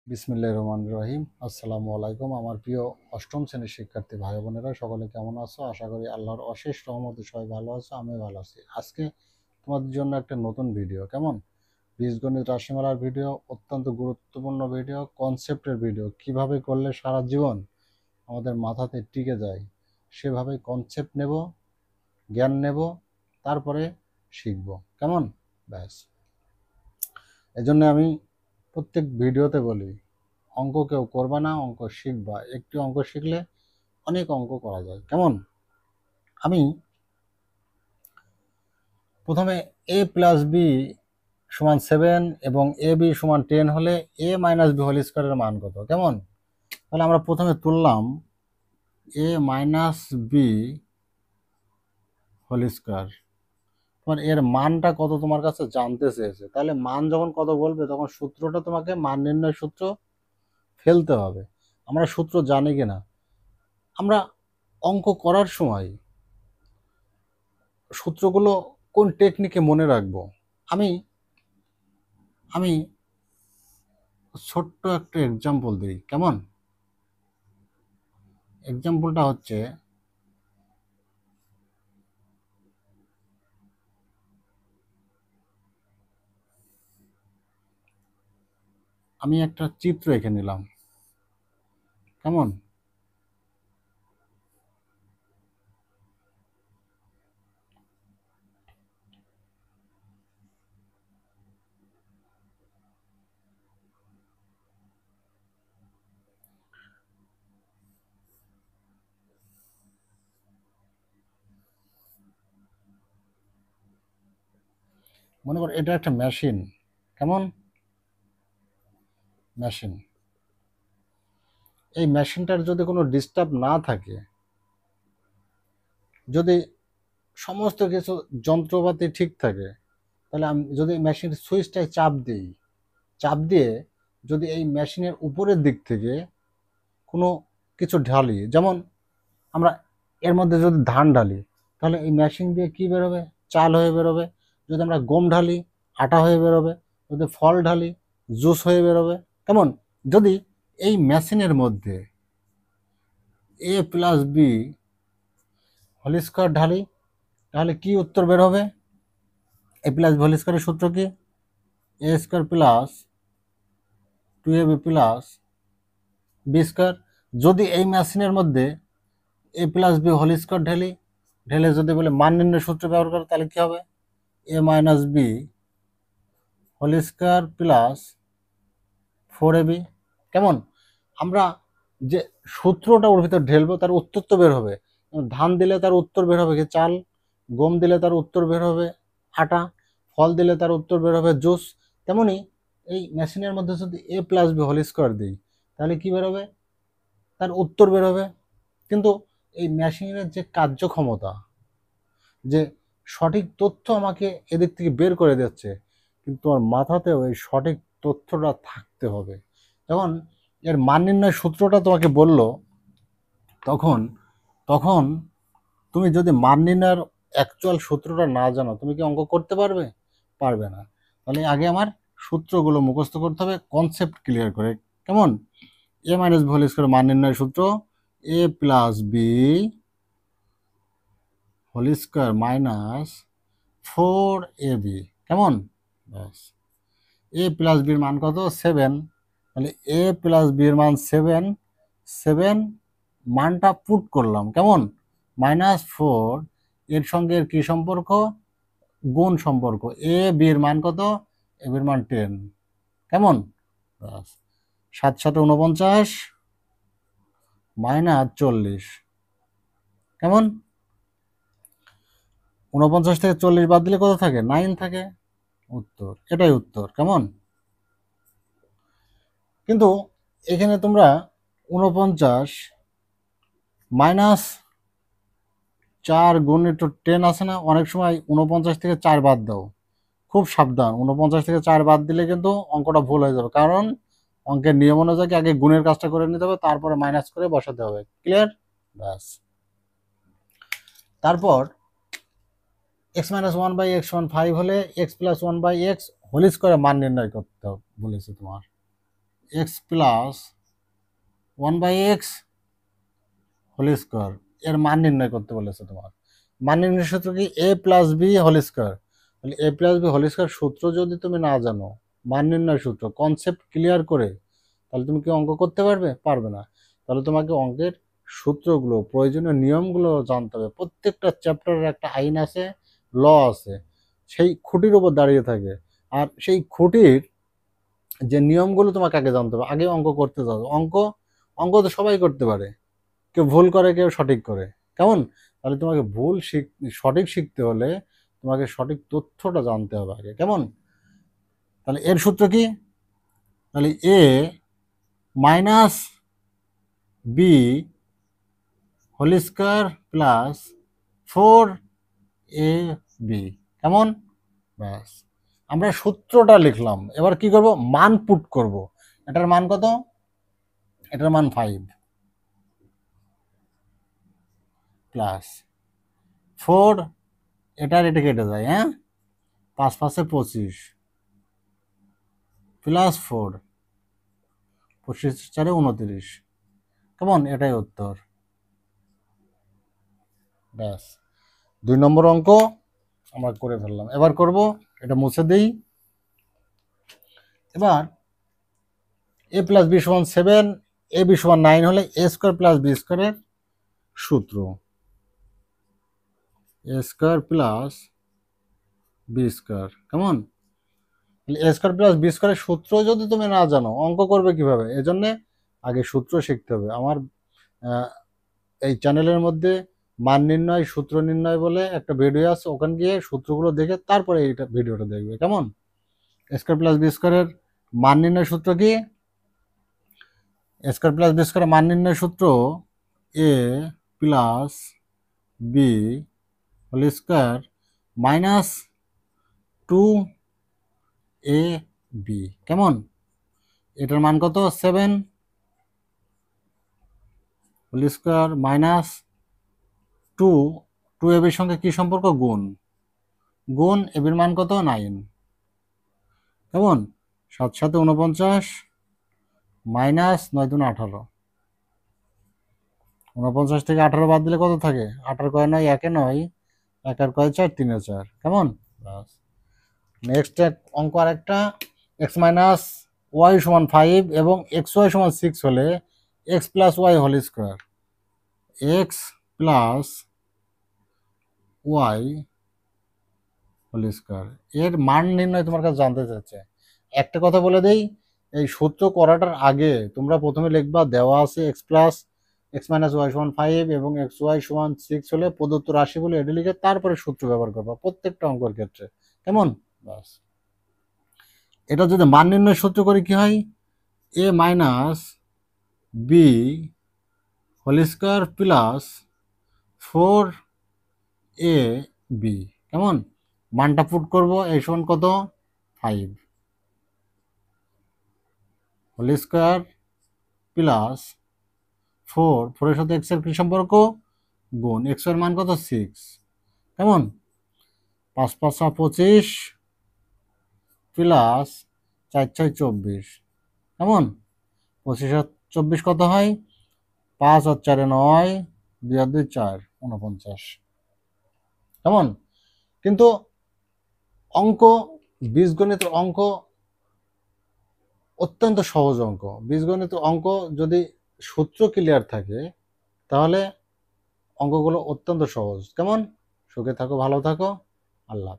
বিসমিল্লাহির রহমানির রহিম। আসসালামু আলাইকুম। আমার প্রিয় অষ্টম শ্রেণীর শিক্ষার্থী ভাই বোনেরা, সকলে কেমন আছো? আশা করি আল্লাহর অশেষ রহমতে সবাই ভালো আছো, আমিও ভালো আছি। আজকে তোমাদের জন্য একটা নতুন ভিডিও, কেমন বীজগণিত রাশিমালার ভিডিও, অত্যন্ত গুরুত্বপূর্ণ ভিডিও, কনসেপ্টের ভিডিও। কিভাবে করলে সারা জীবন আমাদের মাথাতে টিকে যায়, সেভাবে কনসেপ্ট নেব, জ্ঞান নেব, তারপরে শিখব, কেমন? ব্যাস, এজন্য আমি প্রত্যেক ভিডিওতে বলি, অঙ্ক কেউ করবা না, অঙ্ক শিখবা। একটি অঙ্ক শিখলে অনেক অঙ্ক করা যায়, কেমন? আমি প্রথমে a প্লাস বি সমান 7 এবং এ বি সমান 10 হলে a মাইনাস বি হোল স্কোয়ারের মান কত, কেমন? তাহলে আমরা প্রথমে তুললাম a minus B whole square. তোমার এর মানটা কত তোমার কাছে জানতে চেয়েছে, তাহলে মান যখন কত বলবে তখন সূত্রটা তোমাকে মান নির্ণয় সূত্র ফেলতে হবে। আমরা সূত্র জানি কিনা, আমরা অঙ্ক করার সময় সূত্রগুলো কোন টেকনিকে মনে রাখবো। আমি আমি ছোট্ট একটা এক্সাম্পল দিই, কেমন? এক্সাম্পলটা হচ্ছে, আমি একটা চিত্র এঁকে নিলাম, কেমন? মনে কর এটা একটা মেশিন, কেমন? মেশিন, এই মেশিনটার যদি কোনো ডিস্টার্ব না থাকে, যদি সমস্ত কিছু যন্ত্রপাতি ঠিক থাকে, তাহলে আমি যদি মেশিনের সুইচটায় চাপ দিই, চাপ দিয়ে যদি এই মেশিনের উপরের দিক থেকে কোনো কিছু ঢালি, যেমন আমরা এর মধ্যে যদি ধান ঢালি, তাহলে এই মেশিন দিয়ে কি বেরোবে? চাল হয়ে বেরোবে। যদি আমরা গম ঢালি, আটা হয়ে বেরোবে। যদি ফল ঢালি, জুস হয়ে বেরোবে, কেমন? যদি এই মেশিনের মধ্যে A plus B whole square ঢালি, তাহলে কি উত্তর বের হবে? এ প্লাস বি হোল স্কোয়ারের সূত্র কি? A square plus 2ab plus B square. যদি এই মেশিনের মধ্যে A plus B whole square ঢেলি, ঢেলে যদি বলে মান নির্ণয় সূত্র ব্যবহার করে, তাহলে কি হবে? A minus B whole square plus 4ab, কেমন? আমরা যে সূত্রটা ওর ভিতর ঢেলবো তার উত্তর তো বের হবে। ধান দিলে তার উত্তর বের হবে কি? চাল। গম দিলে তার উত্তর বের হবে আটা। ফল দিলে তার উত্তর বের হবে জুস। তেমনি এই মেশিনের মধ্যে যদি এ প্লাস বি হোল স্কোয়ার দিই, তাহলে কি বের হবে? তার উত্তর বের হবে। কিন্তু এই মেশিনের যে কার্যক্ষমতা, যে সঠিক তথ্য আমাকে এদিক থেকে বের করে দিচ্ছে, কিন্তু তোমার মাথাতেও এই সঠিক তথ্যটা থাকতে হবে। যখন এর মান নির্ণয় সূত্রটা তোমাকে বলল, তখন তখন তুমি যদি মান নির্ণয়ের অ্যাকচুয়াল সূত্রটা না জানো, তুমি কি অঙ্ক করতে পারবে? পারবে না। তাহলে আগে আমার সূত্রগুলো মুখস্থ করতে হবে, কনসেপ্ট ক্লিয়ার করে, কেমন? A minus B whole square মান নির্ণয়ের সূত্র এ plus B whole square minus 4ab, কেমন? ব্যাস, এ প্লাস বির মান কত? 7। তাহলে এ প্লাস বির মান 7, 7 মানটা পুট করলাম, কেমন? -4 এর সঙ্গে এর কি সম্পর্ক? গুণ সম্পর্ক। এ বির মান কত? এ বির মান 10, কেমন? ব্যাস, 7 7 49 -40, কেমন? 49 থেকে 40 বাদ দিলে কত থাকে? 9 থাকে। উত্তর, এটাই উত্তর, কেমন? কিন্তু এখানে তোমরা 49 মাইনাস 4 গুণ একটু 10 আছে না, অনেক সময় 49 থেকে 4 বাদ দাও। খুব সাবধান, 49 থেকে 4 বাদ দিলে কিন্তু অঙ্কটা ভুল হয়ে যাবে, কারণ অঙ্কের নিয়ম অনুযায়ী আগে গুণের কাজটা করে নিতে হবে, তারপরে মাইনাস করে বসাতে হবে। ক্লিয়ার? ব্যাস, তারপর এক্স মাইনাস 1/x সমান 5 হলে এক্স প্লাস 1/x হোল স্কোয়ারের মান নির্ণয় করতে বলেছে তোমার। X plus 1/x whole square এর মান নির্ণয় করতে বলেছে তোমার। মান নির্ণয়ের সূত্র কি? এ প্লাস বি হোল স্কোয়ার। তাহলে এ প্লাস বি হোল স্কোয়ার সূত্র যদি তুমি না জানো, মান নির্ণয় সূত্র কনসেপ্ট ক্লিয়ার করে, তাহলে তুমি কি অঙ্ক করতে পারবে? পারবে না। তাহলে তোমাকে অঙ্কের সূত্রগুলো, প্রয়োজনীয় নিয়মগুলো জানতে হবে। প্রত্যেকটা চ্যাপ্টারের একটা আইন আছে, ল আছে, সেই খুঁটির উপর দাঁড়িয়ে থাকে। আর সেই খুঁটির যে নিয়মগুলো তোমাকে আগে জানতে হবে, আগে অঙ্ক করতে যাবে। অঙ্ক অঙ্ক তো সবাই করতে পারে, কেউ ভুল করে, কেউ সঠিক করে। কেমন? তাহলে তোমাকে সঠিক শিখতে হলে তোমাকে সঠিক তথ্যটা জানতে হবে আগে। কেমন? তাহলে এর সূত্র কি? তাহলে a minus B whole square plus 4ab। কেমন? ব্যাস, আমরা সূত্রটা লিখলাম। এবার কি করব? মান পুট করব। এটার মান কত? এটার মান 5 প্লাস 4, এটা কেটে যায়, হ্যাঁ, 5 5 25 প্লাস 4, 25 4 29। কেমন? এটাই উত্তর। ব্যাস, 2 নম্বর অঙ্ক আমরা করে ফেললাম। এবার করব, এটা মুছে দেই। এবার এ প্লাস বি সমান 7, এ বি সমান 9 হলে এ স্কোয়ার প্লাস বি স্কোয়ারের সূত্র। এ স্কোয়ার প্লাস বি স্কোয়ার। কেমন? এ স্কোয়ার প্লাস বি স্কোয়ারের সূত্র যদি তুমি না জানো, অঙ্ক করবে কিভাবে? এজন্য আগে সূত্র শিখতে হবে। আমার এই চ্যানেলের মধ্যে মান নির্ণয়, সূত্র নির্ণয় বলে একটা ভিডিও আছে, ওখানে গিয়ে সূত্রগুলো দেখে তারপরে এইটা ভিডিওটা দেখবে। কেমন? স্কোয়ার প্লাস বি স্কোয়ারের মান নির্ণয় সূত্র কি? স্কোয়ার প্লাস বি স্কোয়ারের মান নির্ণয় সূত্র এ plus B whole square minus 2ab। কেমন? এটার মান কত? 7 হোল স্কোয়ার মাইনাস 2ab এর সঙ্গে কি সম্পর্ক? গুণ। গুণ এবির মান কত? 9। কেমন? 7 7 49 মাইনাস 9 2 18। 49 থেকে 18 বাদ দিলে কত থাকে? 18 কয় 9 1 9, 1 আর কয় 4 3 4। কেমন? বাস, নেক্সট অঙ্ক আরেকটা। এক্স মাইনাস ওয়াই সমান 5 এবং এক্স ওয়াই সমান 6 হলে X plus Y whole square. X plus Y whole square এর মান নির্ণয় তোমার কাছে জানতে চাচ্ছে। একটা কথা বলে দেই, এই সূত্র করাটার আগে তোমরা প্রথমে লিখবা দেওয়া আছে এক্স মাইনাস ওয়াই সমান 5 এবং এক্স ওয়াই সমান 6 হলে প্রদত্ত রাশি বলে এটা লিখে তারপরে সূত্র ব্যবহার করবা প্রত্যেকটা অঙ্কের ক্ষেত্রে। কেমন? বাস, এটা যদি মান নির্ণয় সূত্র করি কি হয়? A minus B whole square plus 4ab। কেমন? মানটা পুট করব, এই সমান কত? 5 হোল স্কোয়ার প্লাস 4 এর সাথে এক্স এর কি সম্পর্ক? গুণ। এক্স এর মান কত? 6। কেমন? 5 5 25 প্লাস 4 6 24। কেমন? 25 আর 24 কত হয়? 5 আর 4 9, 2 আর 2 4, 49। কেমন? কিন্তু অঙ্ক, বীজগণিত অঙ্ক অত্যন্ত সহজ অঙ্ক। বীজগণিত অঙ্ক যদি সূত্র ক্লিয়ার থাকে তাহলে অঙ্কগুলো অত্যন্ত সহজ। কেমন? সুখে থাকো, ভালো থাকো, আল্লাহ।